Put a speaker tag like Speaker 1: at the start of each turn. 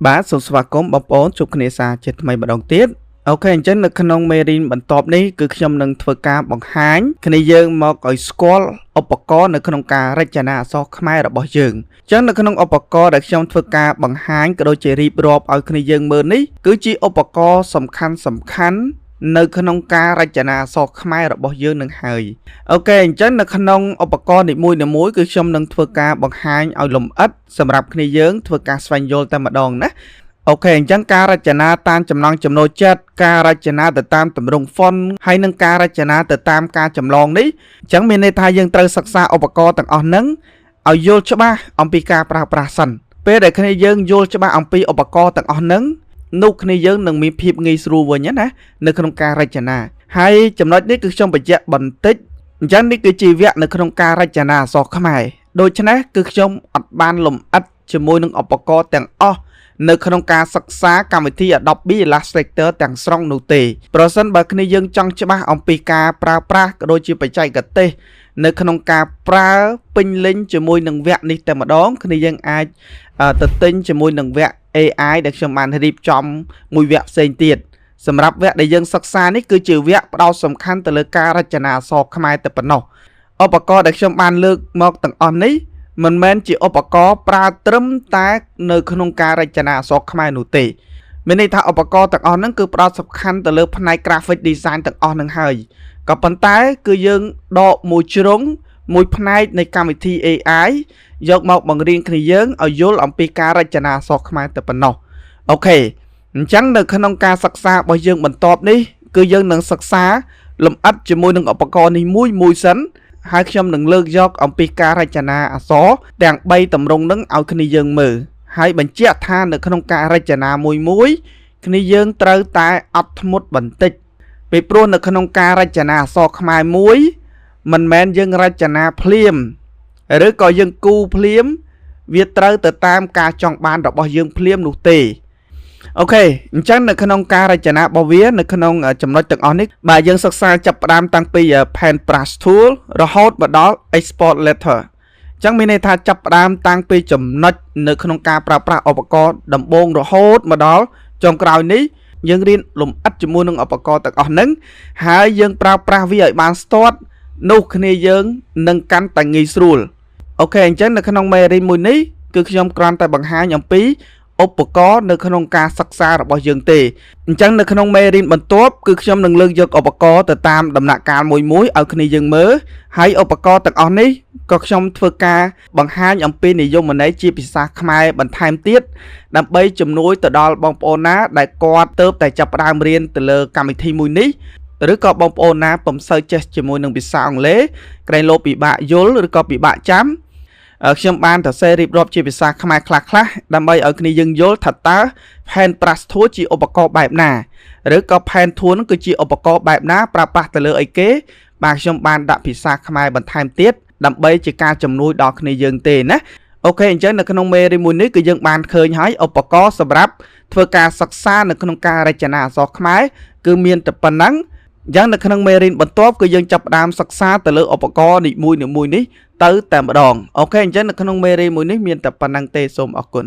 Speaker 1: បាទសូមស្វាគមន៍បងប្អូនជួបគ្នាសារជាថ្មីម្ដងទៀតអូខេអញ្ចឹងនៅក្នុងមេរៀនបន្ទាប់នេះគឺខ្ញុំនឹងធ្វើការបង្ហាញគ្នាយើងមកឲ្យស្គាល់ឧបករណ៍នៅក្នុងការរចនាអក្សរខ្មែររបស់យើងអញ្ចឹងនៅក្នុងឧបករណ៍ដែលខ្ញុំធ្វើការបង្ហាញក៏ដូចជារៀបរាប់ឲ្យគ្នាយើងមើលនេះគឺជាឧបករណ៍សំខាន់នៅក្នុងការរចនាអក្សរខ្មែររបស់យើងនឹងហើយអូខេអញ្ចឹងនៅក្នុងឧបករណ៍នីមួយៗគឺខ្ញុំនឹងធ្វើការបង្ហាញឲ្យលម្អិតសម្រាប់គ្នាយើងធ្វើការស្វែងយល់តែម្ដងណាអូខេអញ្ចឹងការរចនាតាមចំណង់ចំណូលចិត្តការរចនាទៅតាមទម្រង់ font ហើយនឹងការរចនាទៅតាមការចម្លងនេះអញ្ចឹងមានន័យថាយើងត្រូវសិក្សាឧបករណ៍ទាំងអស់ហ្នឹងឲ្យយល់ច្បាស់អំពីការប្រើប្រាស់សិនពេលដែលគ្នាយើងយល់ច្បាស់អំពីឧបករណ៍ទាំងអស់ហ្នឹងនោះគ្នាយើងនឹងមានភាពងាយស្រួលវិញណានៅក្នុងការរចនាហើយចំណុចនេះគឺខ្ញុំបញ្ជាក់បន្តិចអញ្ចឹងនេះគឺជាវគ្គនៅក្នុងការរចនាអក្សរខ្មែរដូច្នេះគឺខ្ញុំអត់បានលម្អិតជាមួយនឹងឧបករណ៍ទាំងអស់នៅក្នុងការសិក្សាកម្មវិធី Adobe Illustrator ទាំងស្រុងនោះទេប្រសិនបើគ្នាយើងចង់ច្បាស់អំពីការប្រើប្រាស់ក៏ដូចជាបច្ចេកទេសនៅក្នុងការប្រើពេញលេញជាមួយនឹងវគ្គនេះតែម្ដងគ្នាយើងអាចទៅទិញជាមួយនឹងវគ្គ AI ដែលខ្ញុំបានរៀបចំមួយវគ្គផ្សេងទៀតសម្រាប់វគ្គដែលយើងសិក្សានេះគឺជាវគ្គផ្ដោតសំខាន់ទៅលើការរចនាអក្សរខ្មែរតែប៉ុណ្ណោះឧបករណ៍ដែលខ្ញុំបានលើកមកទាំងអស់នេះមិនមែនជាឧបករណ៍ប្រើត្រឹមតែនៅក្នុងការរចនាអក្សរខ្មែរនោះទេមានន័យថាឧបករណ៍ទាំងអស់ហ្នឹងគឺផ្ដោតសំខាន់ទៅលើផ្នែក graphic design ទាំងអស់ហ្នឹងហើយក៏ប៉ុន្តែគឺយើងដកមួយជ្រុងមួយផ្នែកនៃកម្មវិធី AI យកមកបង្រៀនគ្នាយើងឲ្យយល់អំពីការរចនាអក្សរខ្មែរតែប៉ុណ្ណោះអូខេអញ្ចឹងនៅក្នុងការសិក្សារបស់យើងបន្ទាប់នេះគឺយើងនឹងសិក្សាលម្អិតជាមួយនឹងឧបករណ៍នេះមួយសិនហើយខ្ញុំនឹងលើកយកអំពីការរចនាអក្សរទាំង3ទម្រង់នឹងឲ្យគ្នាយើងមើលហើយបញ្ជាក់ថានៅក្នុងការរចនាមួយគ្នាយើងត្រូវតែអត់ធ្មត់បន្តិចពីព្រោះនៅក្នុងការរចនាអក្សរខ្មែរមួយមិនមែនយើងរចនាភ្លាមឬក៏យើងគូភ្លាមវាត្រូវទៅតាមការចង់បានរបស់យើងភ្លាមនោះទេអូខេអញ្ចឹងនៅក្នុងការរចនារបស់វានៅក្នុងចំណុចទាំងអស់នេះបាទយើងសិក្សាចាប់ផ្ដើមតាំងពី Paintbrush Tool រហូតមកដល់ Export Letter អញ្ចឹងមានន័យថាចាប់ផ្ដើមតាំងពីចំណុចនៅក្នុងការប្រើប្រាស់ឧបករណ៍ដំបូងរហូតមកដល់ចុងក្រោយនេះយើងរៀនលម្អិតជាមួយនឹងឧបករណ៍ទាំងអស់ហ្នឹងហើយយើងប្រើប្រាស់វាឲ្យបានស្ទាត់នោះគ្នាយើងនឹងកាន់តែងាយស្រួលអូខេអញ្ចឹងនៅក្នុងមេរៀនមួយនេះគឺខ្ញុំគ្រាន់តែបង្ហាញអំពីឧបករណ៍នៅក្នុងការសិក្សារបស់យើងទេអញ្ចឹងនៅក្នុងមេរៀនបន្ទាប់គឺខ្ញុំនឹងលើកយកឧបករណ៍ទៅតាមដំណាក់កាលមួយឲ្យគ្នាយើងមើលហើយឧបករណ៍ទាំងអស់នេះក៏ខ្ញុំធ្វើការបង្ហាញអំពីនិយមន័យជាភាសាខ្មែរបន្ថែមទៀតដើម្បីជំនួយទៅដល់បងប្អូនណាដែលគាត់ទើបតែចាប់ផ្ដើមរៀនទៅលើកម្មវិធីមួយនេះឬក៏បងប្អូនណាពុំសូវចេះជាមួយនឹងភាសាអង់គ្លេសក្រែងលោពិបាកយល់ឬក៏ពិបាកចាំខ្ញុំបានសរសេររៀបរាប់ជាភាសាខ្មែរខ្លះៗដើម្បីឲ្យគ្នាយើងយល់ថាតើ Paintbrush Tool ជាឧបករណ៍បែបណាឬក៏ Paint Tool នឹងគឺជាឧបករណ៍បែបណាប្រើប្រាស់ទៅលើអីគេបាទខ្ញុំបានដាក់ភាសាខ្មែរបន្ថែមទៀតដើម្បីជាការជំនួយដល់គ្នាយើងទេណាអូខេអញ្ចឹងនៅក្នុងមេរៀនមួយនេះគឺយើងបានឃើញហើយឧបករណ៍សម្រាប់ធ្វើការសិក្សានៅក្នុងការរចនាអក្សរខ្មែរគឺមានតែប៉ុណ្ណឹងយ៉ាងនៅក្នុងមេរៀនបន្ទាប់គឺយើងចាប់ផ្ដើមសិក្សាទៅលើឧបករណ៍នីមួយនេះទៅតែម្ដងអូខេអញ្ចឹងនៅក្នុងមេរៀនមួយនេះមានតែប៉ុណ្ណឹងទេសូមអរគុណ